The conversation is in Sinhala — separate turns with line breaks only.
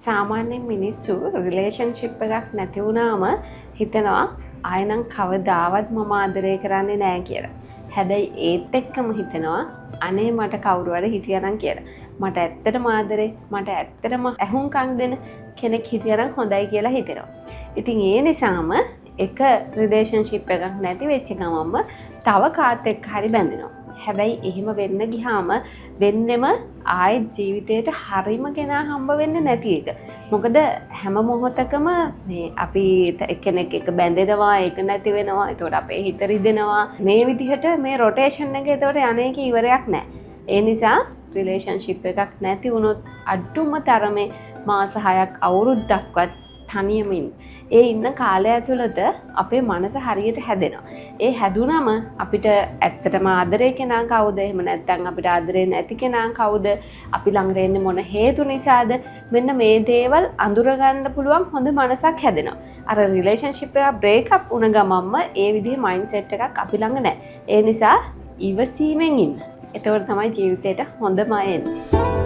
සාමාන්‍යයෙන් මිනිස්සු රිලේෂන්ෂිප් එකක් නැති වුණාම හිතනවා ආයෙනම් කවදාවත් මම ආදරය කරන්නේ නැහැ කියලා. හැබැයි ඒත් එක්කම හිතනවා අනේ මට කවුරු හරි හිටියනම් කියලා. මට ඇත්තටම ආදරේ, මට ඇත්තටම ඇහුම්කන් දෙන කෙනෙක් හිටියනම් හොඳයි කියලා හිතෙනවා. ඉතින් ඒ නිසාම එක රිලේෂන්ෂිප් එකක් නැති වෙච්ච ගමන්ම තව කාත් එක්ක හරි බැඳෙනවා. හැබැයි එහෙම වෙන්න ගියාම වෙන්නෙම ආයෙත් ජීවිතේට හරිම කෙනා හම්බ වෙන්නේ නැති එක. මොකද හැම මොහොතකම මේ අපි කෙනෙක් එක බැඳෙනවා, ඒක නැති වෙනවා. ඒතකොට අපේ හිත රිදෙනවා. මේ විදිහට මේ රොටේෂන් එක ඒතකොට අනේක ඉවරයක් නැහැ. ඒ නිසා රිලේෂන්ෂිප් එකක් නැති වුණොත් අඩුම තරමේ මාස 6ක් අවුරුද්දක්වත් තනියමින් ඒ ඉන්න කාලය ඇතුළත අපේ මනස හරියට හැදෙනවා. ඒ හැදුනම අපිට ඇත්තටම ආදරේ කෙනා කවුද? එහෙම නැත්නම් අපිට ආදරේ නැති කෙනා කවුද? අපි ළඟට එන්නේ මොන හේතු නිසාද? මෙන්න මේ දේවල් අඳුරගන්න පුළුවන් හොඳ මනසක් හැදෙනවා. අර රිලේෂන්ෂිප් එක බ්‍රේක් අප් වුණ ගමන්ම ඒ විදිහේ මයින්ඩ් සෙට් එකක් අපි ළඟ නැහැ. ඒ නිසා ඉවසීමෙන් ඉන්න. එතකොට තමයි ජීවිතේට හොඳම එන්නේ.